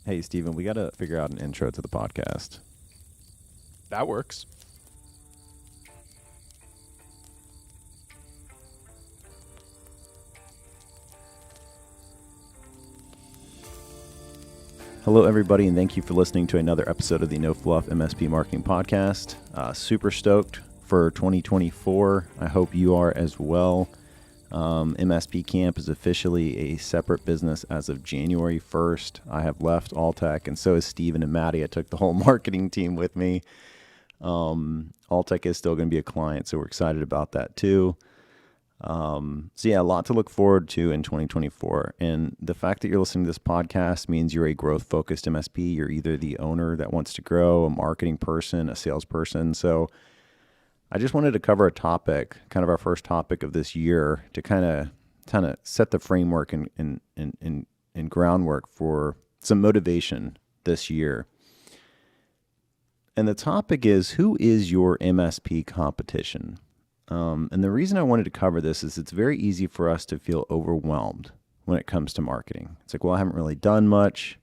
Hey, Steven, we got to figure out an intro to the podcast. That works. Hello, everybody, and thank you for listening to another episode of the No Fluff MSP Marketing Podcast. Super stoked for 2024. I hope you are as well. MSP Camp is officially a separate business as of January 1st. I have left Alltech, and so is Steven and Maddie. I took the whole marketing team with me. Alltech is still going to be a client, so we're excited about that too. A lot to look forward to in 2024. And the fact that you're listening to this podcast means you're a growth-focused MSP. You're either the owner that wants to grow, a marketing person, a salesperson. So I just wanted to cover a topic, kind of our first topic of this year, to kind of set the framework and groundwork for some motivation this year. And the topic is, who is your MSP competition? And the reason I wanted to cover this is it's very easy for us to feel overwhelmed when it comes to marketing. It's like, well, I haven't really done much.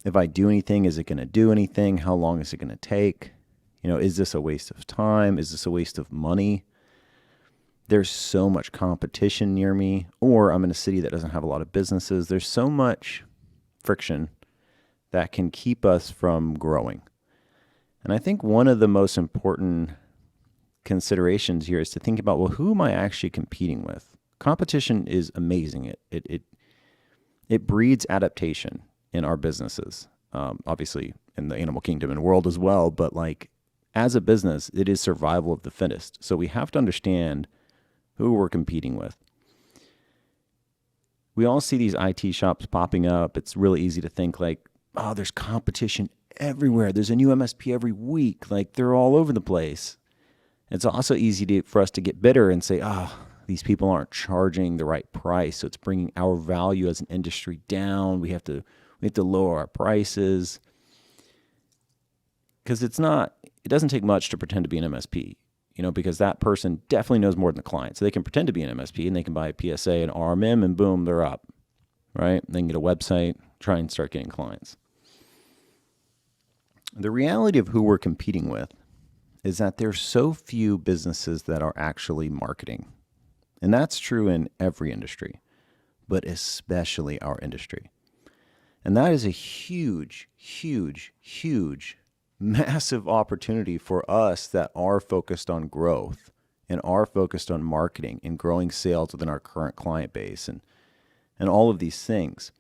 If I do anything, is it going to do anything? How long is it going to take? Is this a waste of time? Is this a waste of money? There's so much competition near me, or I'm in a city that doesn't have a lot of businesses. There's so much friction that can keep us from growing. And I think one of the most important considerations here is to think about, well, who am I actually competing with? Competition is amazing. It breeds adaptation in our businesses, obviously in the animal kingdom and world as well. But like as a business, it is survival of the fittest. So we have to understand who we're competing with. We all see these IT shops popping up. It's really easy to think like, oh, there's competition everywhere. There's a new MSP every week. Like they're all over the place. It's also easy for us to get bitter and say, these people aren't charging the right price. So it's bringing our value as an industry down. We have to lower our prices. Because it doesn't take much to pretend to be an MSP, because that person definitely knows more than the client. So they can pretend to be an MSP and they can buy a PSA and RMM and boom, they're up, right? They can get a website, try and start getting clients. The reality of who we're competing with is that there's so few businesses that are actually marketing. And that's true in every industry, but especially our industry. And that is a huge, huge, huge, massive opportunity for us that are focused on growth and are focused on marketing and growing sales within our current client base and all of these things.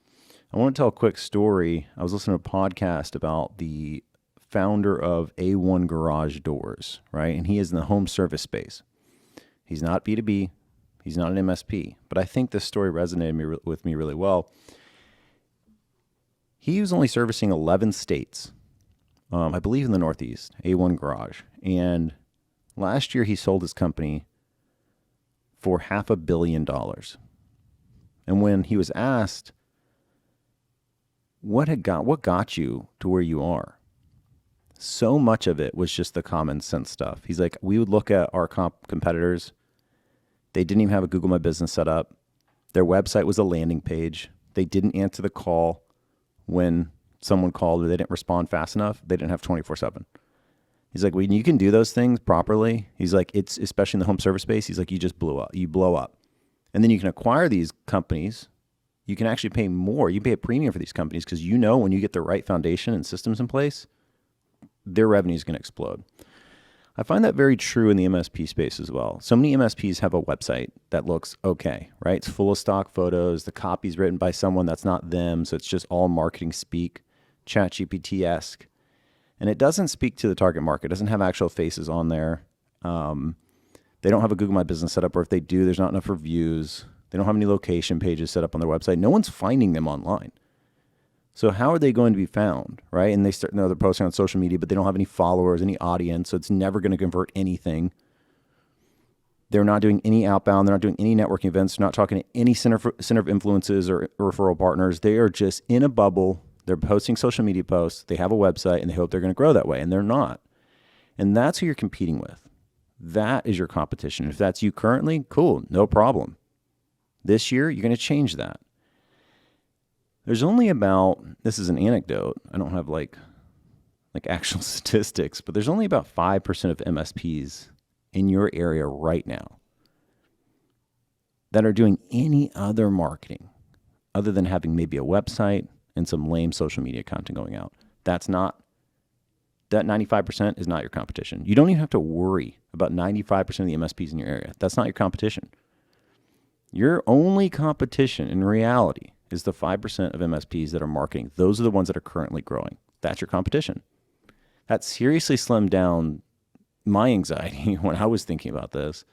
I want to tell a quick story. I was listening to a podcast about the founder of A1 Garage Doors, right? And he is in the home service space. He's not B2B. He's not an MSP. But I think this story resonated with me really well. He was only servicing 11 states, I believe in the Northeast, A1 Garage. And last year he sold his company for $500 million. And when he was asked, what got you to where you are? So much of it was just the common sense stuff. He's like, we would look at our competitors. They didn't even have a Google My Business set up. Their website was a landing page. They didn't answer the call when someone called or they didn't respond fast enough. They didn't have 24/7. He's like, when you can do those things properly, he's like, it's especially in the home service space. He's like, you just blow up. And then you can acquire these companies. You can actually pay more. You pay a premium for these companies because when you get the right foundation and systems in place, their revenue is going to explode. I find that very true in the MSP space as well. So many MSPs have a website that looks okay, right? It's full of stock photos. The copy's written by someone that's not them. So it's just all marketing speak, ChatGPT-esque. And it doesn't speak to the target market. It doesn't have actual faces on there. They don't have a Google My Business set up, or if they do, there's not enough reviews. They don't have any location pages set up on their website. No one's finding them online. So how are they going to be found, right? And they're posting on social media, but they don't have any followers, any audience, so it's never going to convert anything. They're not doing any outbound. They're not doing any networking events. They're not talking to any center of influences or referral partners. They are just in a bubble. They're posting social media posts. They have a website, and they hope they're going to grow that way, and they're not. And that's who you're competing with. That is your competition. If that's you currently, cool, no problem. This year, you're going to change that. There's only about, this is an anecdote, I don't have like actual statistics, but there's only about 5% of MSPs in your area right now that are doing any other marketing other than having maybe a website and some lame social media content going out. That 95% is not your competition. You don't even have to worry about 95% of the MSPs in your area. That's not your competition. Your only competition in reality is the 5% of MSPs that are marketing. Those are the ones that are currently growing. That's your competition. That seriously slimmed down my anxiety when I was thinking about this,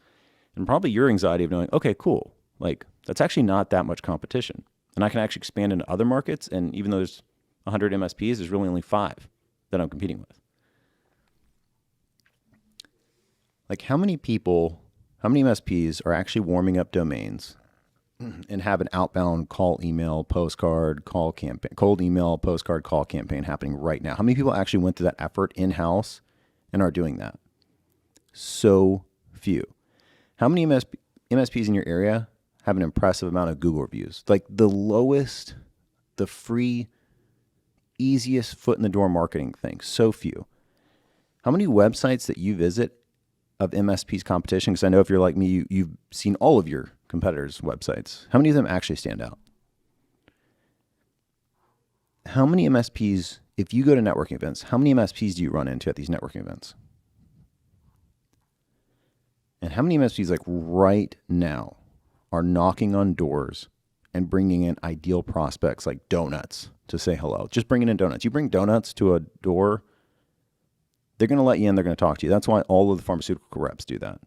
and probably your anxiety of knowing, okay, cool. Like, that's actually not that much competition. And I can actually expand into other markets, and even though there's 100 MSPs, there's really only 5 that I'm competing with. Like, how many MSPs are actually warming up domains and have an outbound call email, postcard, call campaign, cold email, postcard, call campaign happening right now? How many people actually went through that effort in-house and are doing that? So few. How many MSPs in your area have an impressive amount of Google reviews? Like the lowest, the free, easiest foot in the door marketing thing. So few. How many websites that you visit of MSP's competition? Because I know if you're like me, you've seen all of your competitors' websites. How many of them actually stand out? How many MSPs, if you go to networking events, how many MSPs do you run into at these networking events? And how many MSPs like right now are knocking on doors and bringing in ideal prospects like donuts to say hello? Just bringing in donuts. You bring donuts to a door, they're going to let you in. They're going to talk to you. That's why all of the pharmaceutical reps do that.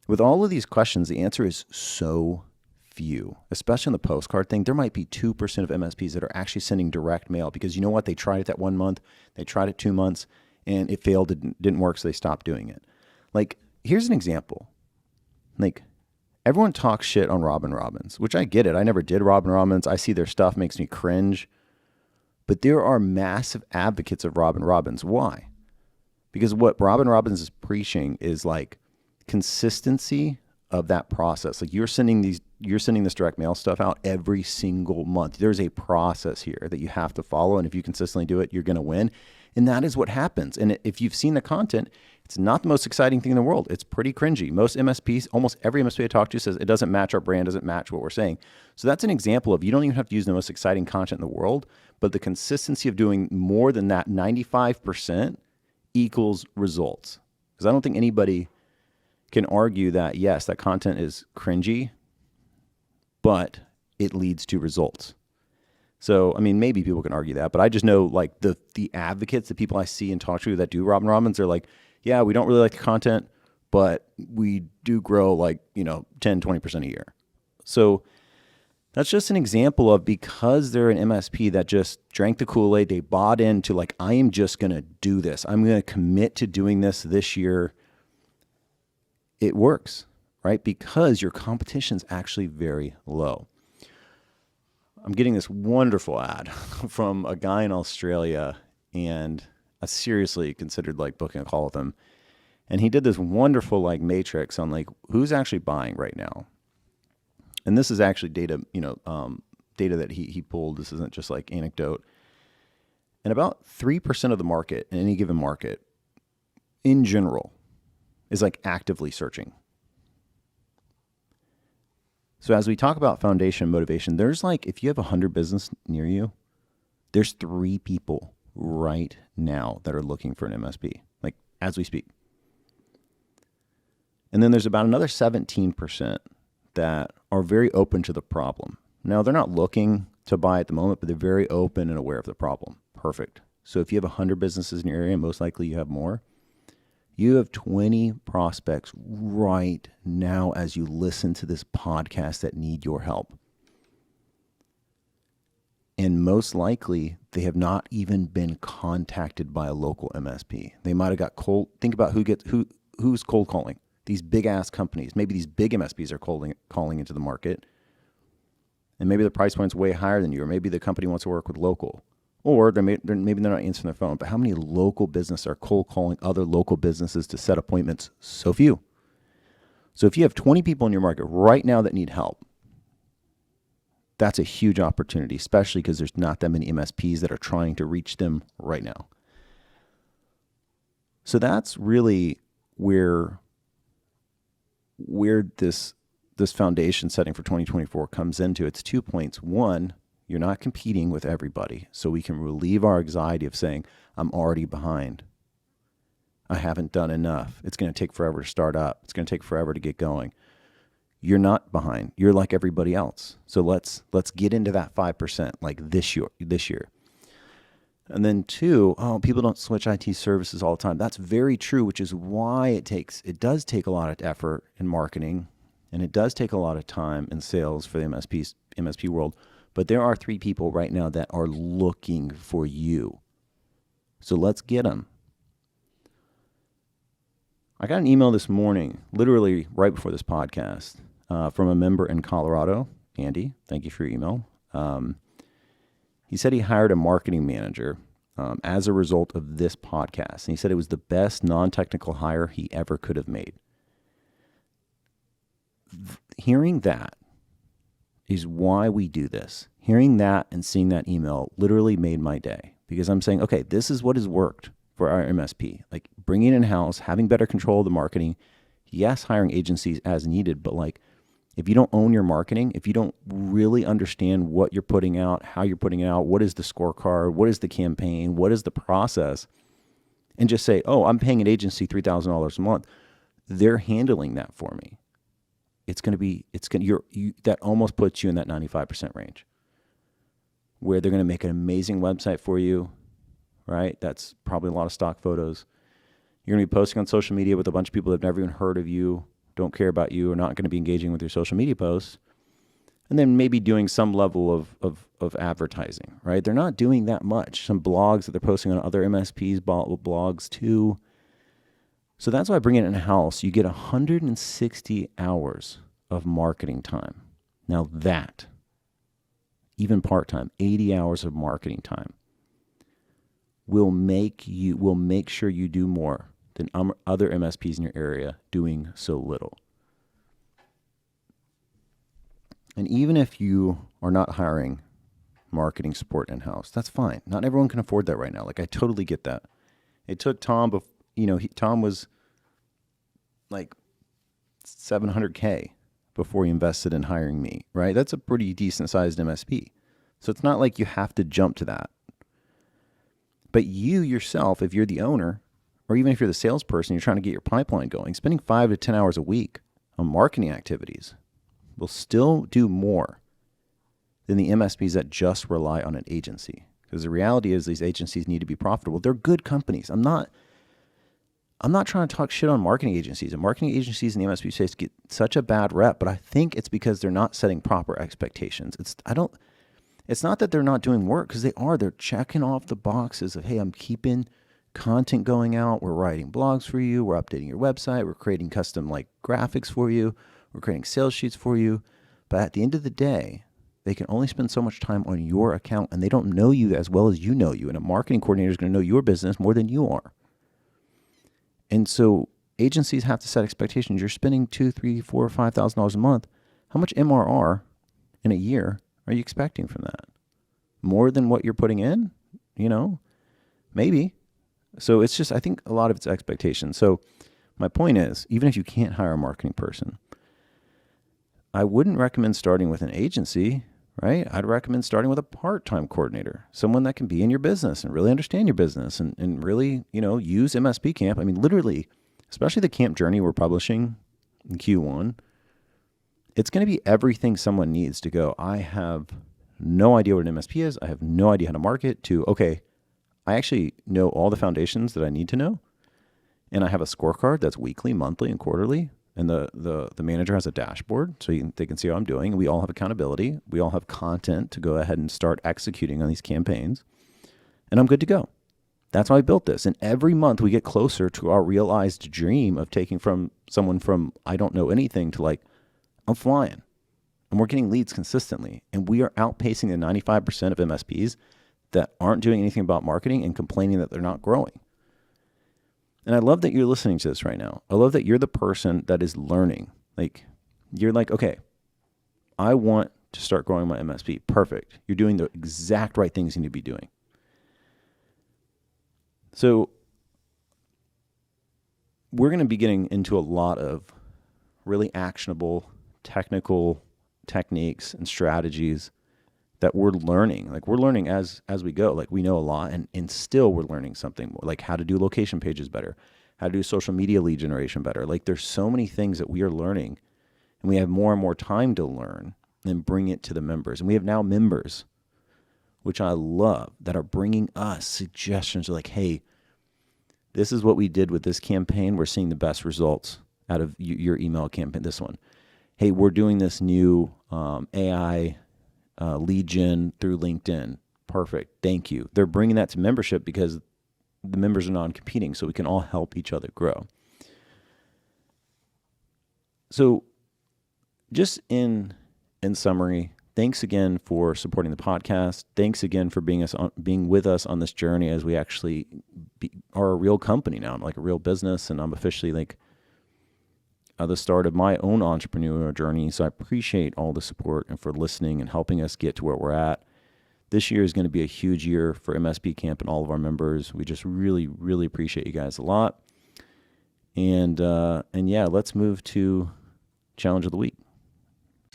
With all of these questions, the answer is so few, especially on the postcard thing. There might be 2% of MSPs that are actually sending direct mail because you know what? They tried it that 1 month. They tried it 2 months and it failed. It didn't work. So they stopped doing it. Like, here's an example. Like, everyone talks shit on Robin Robbins, which I get it. I never did Robin Robbins. I see their stuff, makes me cringe. But there are massive advocates of Robin Robbins. Why? Because what Robin Robbins is preaching is like consistency of that process. Like you're sending this direct mail stuff out every single month. There's a process here that you have to follow. And if you consistently do it, you're going to win. And that is what happens. And if you've seen the content, it's not the most exciting thing in the world. It's pretty cringy. Most MSPs, almost every MSP I talk to says it doesn't match our brand, doesn't match what we're saying. So that's an example of you don't even have to use the most exciting content in the world, but the consistency of doing more than that 95% equals results. Because I don't think anybody can argue that, yes, that content is cringy, but it leads to results. So, I mean, maybe people can argue that, but I just know like the advocates, the people I see and talk to that do Robin Robbins, they're like, yeah, we don't really like the content, but we do grow like, 10, 20% a year. So that's just an example of because they're an MSP that just drank the Kool-Aid, they bought into like, I am just going to do this. I'm going to commit to doing this year. It works, right? Because your competition's actually very low. I'm getting this wonderful ad from a guy in Australia, and I seriously considered like booking a call with him. And he did this wonderful like matrix on like who's actually buying right now. And this is actually data, data that he pulled. This isn't just like anecdote. And about 3% of the market in any given market in general is like actively searching. So as we talk about foundation motivation, there's like, if you have 100 business near you, there's 3 people right now that are looking for an MSP, like as we speak. And then there's about another 17% that are very open to the problem. Now, they're not looking to buy at the moment, but they're very open and aware of the problem. Perfect. So if you have 100 businesses in your area, most likely you have more. You have 20 prospects right now as you listen to this podcast that need your help. And most likely, they have not even been contacted by a local MSP. They might have got cold. Think about who's cold calling. These big ass companies. Maybe these big MSPs are calling into the market. And maybe the price point's way higher than you, or maybe the company wants to work with local. Or maybe they're not answering their phone. But how many local businesses are cold calling other local businesses to set appointments? So few. So if you have 20 people in your market right now that need help, That's a huge opportunity, especially because there's not that many MSPs that are trying to reach them right now. So that's really where this foundation setting for 2024 comes into. It's 2 points. One, you're not competing with everybody, so we can relieve our anxiety of saying, I'm already behind. I haven't done enough. It's going to take forever to start up. It's going to take forever to get going. You're not behind. You're like everybody else. So let's get into that 5% like this year. And then two, people don't switch IT services all the time. That's very true, which is why it does take a lot of effort in marketing, and it does take a lot of time in sales for the MSP world. But there are 3 people right now that are looking for you. So let's get them. I got an email this morning, literally right before this podcast, from a member in Colorado. Andy, thank you for your email. He said he hired a marketing manager as a result of this podcast. And he said it was the best non-technical hire he ever could have made. Hearing that is why we do this. Hearing that and seeing that email literally made my day, because I'm saying, okay, this is what has worked for our MSP. Like bringing it in-house, having better control of the marketing. Yes, hiring agencies as needed, but like if you don't own your marketing, if you don't really understand what you're putting out, how you're putting it out, what is the scorecard, what is the campaign, what is the process, and just say, oh, I'm paying an agency $3,000 a month, they're handling that for me. That almost puts you in that 95% range where they're going to make an amazing website for you, right? That's probably a lot of stock photos. You're going to be posting on social media with a bunch of people that have never even heard of you, don't care about you, are not going to be engaging with your social media posts, and then maybe doing some level of advertising, right? They're not doing that much. Some blogs that they're posting on other MSPs, blogs too. So that's why bringing it in-house, you get 160 hours of marketing time. Now that, even part-time, 80 hours of marketing time will make sure you do more than other MSPs in your area doing so little. And even if you are not hiring marketing support in-house, that's fine. Not everyone can afford that right now. Like I totally get that. It took Tom, Tom was like $700K before he invested in hiring me, right? That's a pretty decent sized MSP. So it's not like you have to jump to that. But you yourself, if you're the owner, or even if you're the salesperson, you're trying to get your pipeline going, spending 5 to 10 hours a week on marketing activities will still do more than the MSPs that just rely on an agency. Because the reality is these agencies need to be profitable. They're good companies. I'm not trying to talk shit on marketing agencies. And marketing agencies in the MSP space get such a bad rep, but I think it's because they're not setting proper expectations. It's not that they're not doing work, because they are. They're checking off the boxes of, hey, I'm keeping content going out. We're writing blogs for you. We're updating your website. We're creating custom like graphics for you. We're creating sales sheets for you. But at the end of the day, they can only spend so much time on your account, and they don't know you as well as you know you. And a marketing coordinator is going to know your business more than you are. And so agencies have to set expectations. You're spending $2,000, $3,000, $4,000, $5,000 a month. How much MRR in a year are you expecting from that? More than what you're putting in? Maybe. So it's just, I think a lot of it's expectation. So my point is, even if you can't hire a marketing person, I wouldn't recommend starting with an agency, right? I'd recommend starting with a part-time coordinator, someone that can be in your business and really understand your business and really, use MSP Camp. I mean, literally, especially the camp journey we're publishing in Q1, it's going to be everything someone needs to go, I have no idea what an MSP is. I have no idea how to market, to, okay, I actually know all the foundations that I need to know. And I have a scorecard that's weekly, monthly, and quarterly. And the manager has a dashboard so they can see how I'm doing. And we all have accountability. We all have content to go ahead and start executing on these campaigns. And I'm good to go. That's why I built this. And every month we get closer to our realized dream of taking from someone from I don't know anything to like, I'm flying. And we're getting leads consistently. And we are outpacing the 95% of MSPs that aren't doing anything about marketing and complaining that they're not growing. And I love that you're listening to this right now. I love that you're the person that is learning. Like, you're like, okay, I want to start growing my MSP. Perfect. You're doing the exact right things you need to be doing. So we're going to be getting into a lot of really actionable technical techniques and strategies that we're learning. Like we're learning as we go. Like we know a lot and still we're learning something more, like how to do location pages better, how to do social media lead generation better. Like there's so many things that we are learning, and we have more and more time to learn and bring it to the members. And we have now members, which I love, that are bringing us suggestions like, hey, this is what we did with this campaign. We're seeing the best results out of your email campaign, this one. Hey, we're doing this new AI lead gen through LinkedIn. Perfect. Thank you. They're bringing that to membership because the members are non-competing, so we can all help each other grow. So just in summary, thanks again for supporting the podcast. Thanks again for being with us on this journey as we actually are a real company now, like a real business, and I'm officially like the start of my own entrepreneurial journey. So I appreciate all the support and for listening and helping us get to where we're at. This year is going to be a huge year for MSP Camp and all of our members. We just really, really appreciate you guys a lot. And yeah, let's move to Challenge of the Week.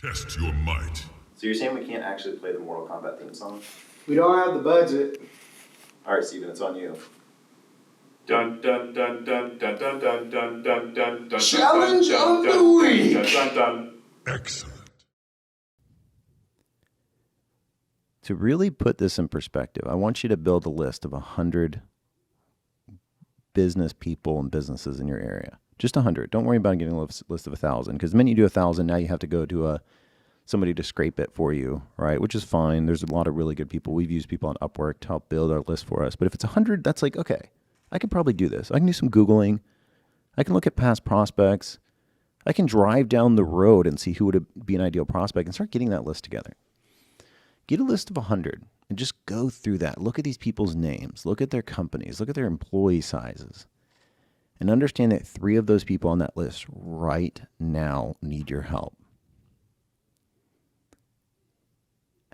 Test your might. So you're saying we can't actually play the Mortal Kombat theme song? We don't have the budget. All right, Steven, it's on you. Dun dun dun dun dun dun dun dun dun dun dun. Challenge of the week. Dun dun. Excellent. To really put this in perspective, I want you to build a list of 100 business people and businesses in your area. Just 100. Don't worry about getting a list of 1,000, because the minute you do 1,000, now you have to go to somebody to scrape it for you, right? Which is fine. There's a lot of really good people. We've used people on Upwork to help build our list for us. But if it's 100, that's like, okay, I can probably do this. I can do some Googling. I can look at past prospects. I can drive down the road and see who would be an ideal prospect and start getting that list together. Get a list of 100 and just go through that. Look at these people's names. Look at their companies. Look at their employee sizes. And understand that 3 of those people on that list right now need your help.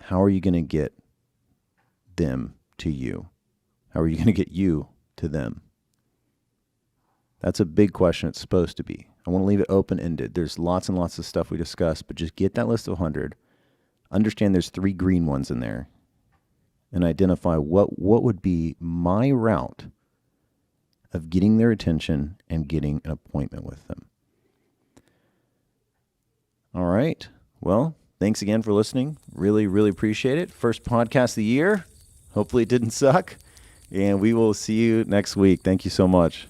How are you going to get them to you? How are you going to get you to them? That's a big question. It's supposed to be. I want to leave it open-ended. There's lots and lots of stuff we discussed, but just get that list of 100. Understand there's 3 green ones in there, and identify what would be my route of getting their attention and getting an appointment with them. All right. Well, thanks again for listening. Really, really appreciate it. First podcast of the year. Hopefully it didn't suck. And we will see you next week. Thank you so much.